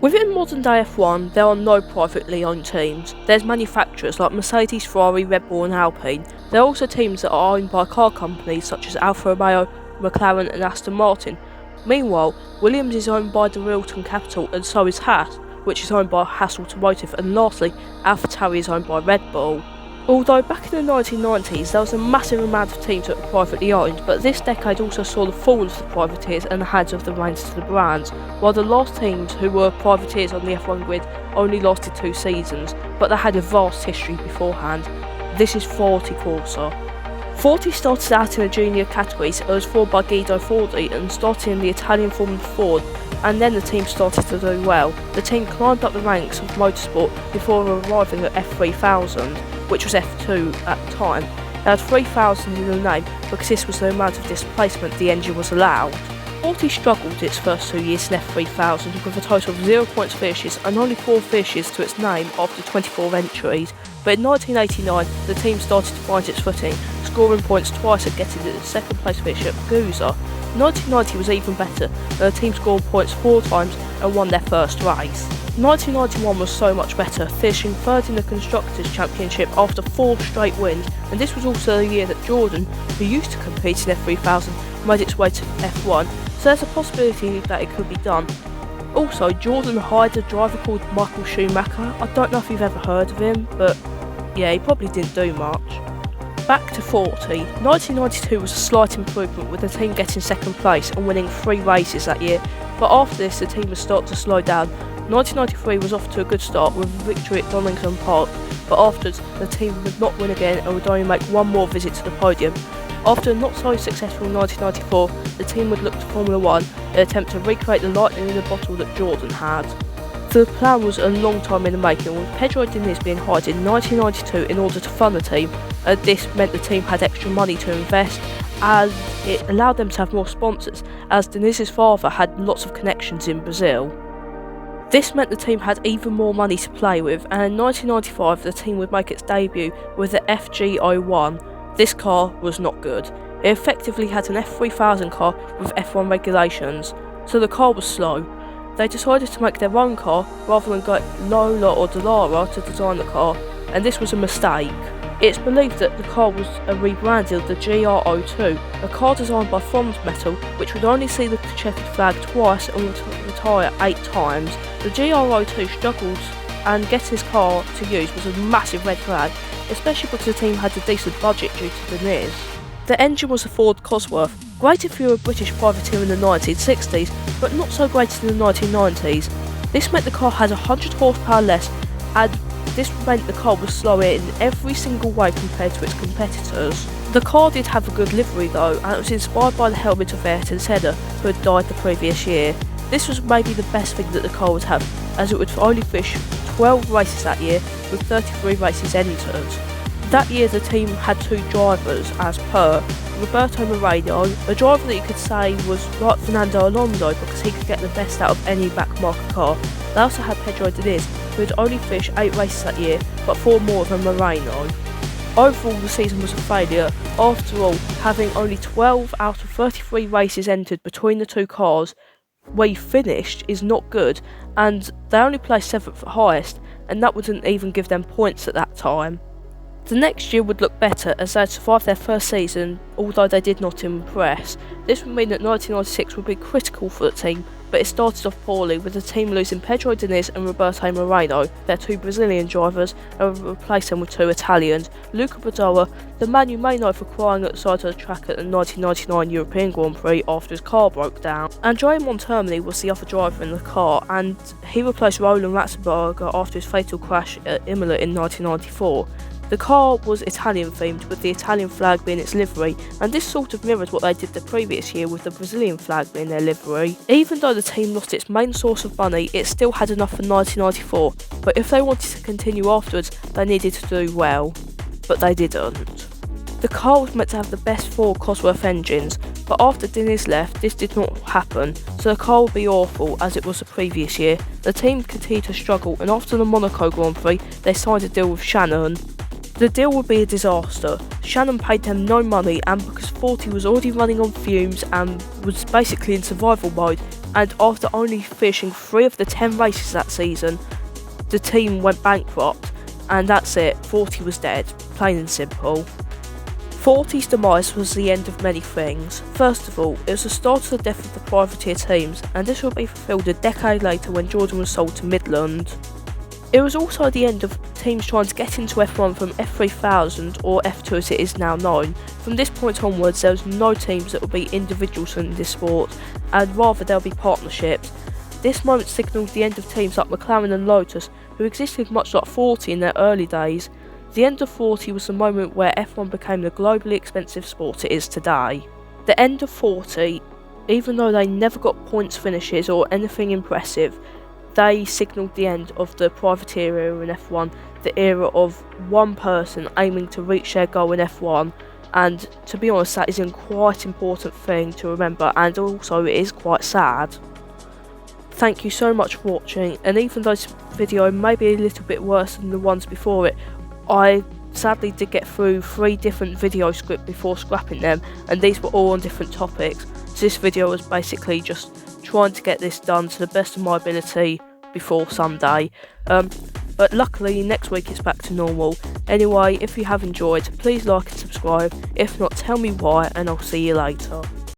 Within modern day F1, there are no privately owned teams. There's manufacturers like Mercedes, Ferrari, Red Bull and Alpine. There are also teams that are owned by car companies such as Alfa Romeo, McLaren and Aston Martin. Meanwhile, Williams is owned by the Realton Capital and so is Haas, which is owned by Haas Automotive, and lastly, Alpha Tauri is owned by Red Bull. Although back in the 1990s there was a massive amount of teams that were privately owned, but this decade also saw the fall of the privateers and the hands of the reins to the brands, while the last teams who were privateers on the F1 grid only lasted 2 seasons, but they had a vast history beforehand. This is Forti Corsa. Forti started out in the junior categories. It was formed by Guido Forti and started in the Italian Formula Ford, and then the team started to do well. The team climbed up the ranks of motorsport before arriving at F3000, which was F2 at the time. They had 3000 in the name because this was the amount of displacement the engine was allowed. Forti struggled its first 2 years in F3000 with a total of 0 points finishes and only 4 finishes to its name after 24 entries, but in 1989 the team started to find its footing, scoring points twice and getting the second place finish at Gouza. 1990 was even better, and the team scored points 4 times and won their first race. 1991 was so much better, finishing third in the Constructors' Championship after 4 straight wins, and this was also the year that Jordan, who used to compete in F3000, made its way to F1, so there's a possibility that it could be done. Also, Jordan hired a driver called Michael Schumacher. I don't know if you've ever heard of him, but yeah, he probably didn't do much. Back to Forti. 1992 was a slight improvement with the team getting second place and winning 3 races that year, but after this the team would start to slow down. 1993 was off to a good start with a victory at Donington Park, but afterwards the team would not win again and would only make one more visit to the podium. After a not so successful 1994, the team would look to Formula 1 and attempt to recreate the lightning in the bottle that Jordan had. The plan was a long time in the making, with Pedro Diniz being hired in 1992 in order to fund the team, and this meant the team had extra money to invest, as it allowed them to have more sponsors, as Diniz's father had lots of connections in Brazil. This meant the team had even more money to play with, and in 1995 the team would make its debut with the FG01. This car was not good. It effectively had an F3000 car with F1 regulations, so the car was slow. They decided to make their own car rather than get Lola or Dallara to design the car, and this was a mistake. It's believed that the car was a rebranding of the GR02, a car designed by Fond Metal, which would only see the checkered flag twice and would retire 8 times. The GR02 struggled, and getting his car to use was a massive red flag, especially because the team had a decent budget due to Diniz. The engine was a Ford Cosworth, great if you were a British privateer in the 1960s, but not so great in the 1990s. This meant the car had 100 horsepower less, and this meant the car was slower in every single way compared to its competitors. The car did have a good livery though, and it was inspired by the helmet of Ayrton Senna, who had died the previous year. This was maybe the best thing that the car would have, as it would only finish 12 races that year, with 33 races entered. That year the team had 2 drivers as per. Roberto Moreno, a driver that you could say was like Fernando Alonso because he could get the best out of any back marker car. They also had Pedro Diniz, who had only finished 8 races that year, but 4 more than Moreno. Overall the season was a failure, after all having only 12 out of 33 races entered between the 2 cars. Where you finished is not good, and they only placed 7th at highest, and that wouldn't even give them points at that time. The next year would look better as they had survived their first season, although they did not impress. This would mean that 1996 would be critical for the team, but it started off poorly, with the team losing Pedro Diniz and Roberto Moreno, their 2 Brazilian drivers, and replaced them with 2 Italians. Luca Badoa, the man you may know for crying at the side of the track at the 1999 European Grand Prix after his car broke down. Andrea Montermini was the other driver in the car, and he replaced Roland Ratzenberger after his fatal crash at Imola in 1994. The car was Italian themed, with the Italian flag being its livery, and this sort of mirrored what they did the previous year with the Brazilian flag being their livery. Even though the team lost its main source of money, it still had enough for 1994, but if they wanted to continue afterwards, they needed to do well. But they didn't. The car was meant to have the best 4 Cosworth engines, but after Diniz left, this did not happen, so the car would be awful as it was the previous year. The team continued to struggle, and after the Monaco Grand Prix, they signed a deal with Shannon. The deal would be a disaster. Shannon paid them no money, and because Forti was already running on fumes and was basically in survival mode, and after only finishing 3 of the 10 races that season, the team went bankrupt, and that's it, Forti was dead, plain and simple. Forti's demise was the end of many things. First of all, it was the start of the death of the privateer teams, and this will be fulfilled a decade later when Jordan was sold to Midland. It was also the end of teams trying to get into F1 from F3000 or F2 as it is now known. From this point onwards, there was no teams that would be individuals in this sport, and rather there'll be partnerships. This moment signalled the end of teams like McLaren and Lotus, who existed much like Forti in their early days. The end of Forti was the moment where F1 became the globally expensive sport it is today. The end of Forti, even though they never got points finishes or anything impressive, they signalled the end of the privateer era in F1, the era of one person aiming to reach their goal in F1, and to be honest, that is a quite important thing to remember, and also it is quite sad. Thank you so much for watching, and even though this video may be a little bit worse than the ones before it, I sadly did get through 3 different video scripts before scrapping them, and these were all on different topics, so this video was basically just trying to get this done to the best of my ability before Sunday. But luckily next week it's back to normal. Anyway, if you have enjoyed, please like and subscribe. If not, tell me why, and I'll see you later.